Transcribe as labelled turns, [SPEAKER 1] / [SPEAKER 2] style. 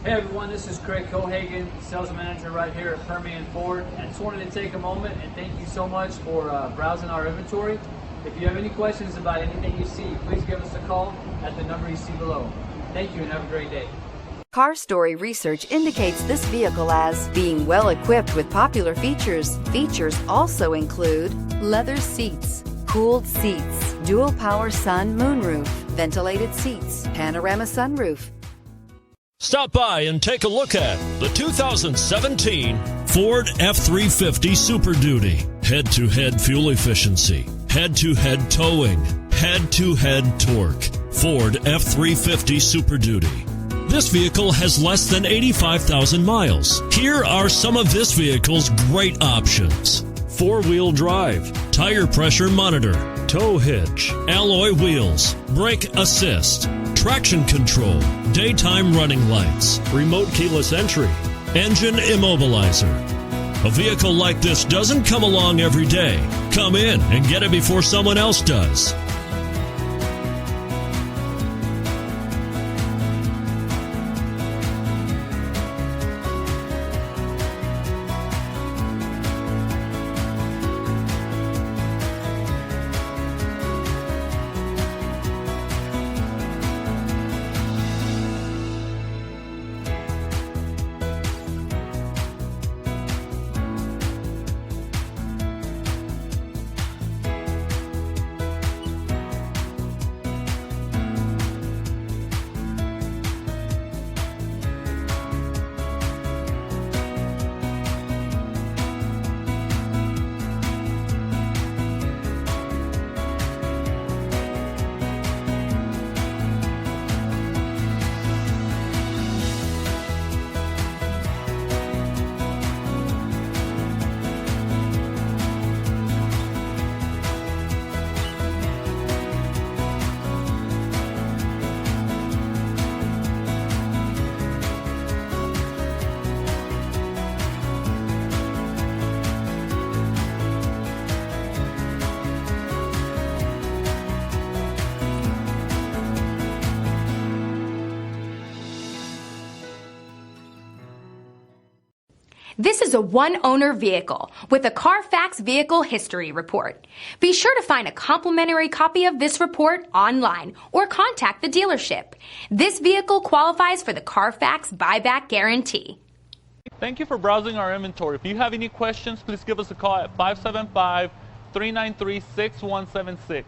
[SPEAKER 1] Hey everyone, this is Craig Cohagen, Sales Manager right here at Permian Ford. I just wanted to take a moment and thank you so much for browsing our inventory. If you have any questions about anything you see, please give us a call at the number you see below. Thank you and have a great day.
[SPEAKER 2] Car Story research indicates this vehicle as being well equipped with popular features. Features also include leather seats, cooled seats, dual power sun moonroof, ventilated seats, panorama sunroof.
[SPEAKER 3] Stop by and take a look at the 2017 Ford F-350 Super Duty. Head-to-head fuel efficiency, head-to-head towing, head-to-head torque. Ford F-350 Super Duty. This vehicle has less than 85,000 miles. Here are some of this vehicle's great options: four-wheel drive, tire pressure monitor, tow hitch, alloy wheels, brake assist, traction control, daytime running lights, remote keyless entry, engine immobilizer. A vehicle like this doesn't come along every day. Come in and get it before someone else does.
[SPEAKER 4] This is a one-owner vehicle with a CARFAX Vehicle History Report. Be sure to find a complimentary copy of this report online or contact the dealership. This vehicle qualifies for the CARFAX Buyback Guarantee.
[SPEAKER 5] Thank you for browsing our inventory. If you have any questions, please give us a call at 575-393-6176.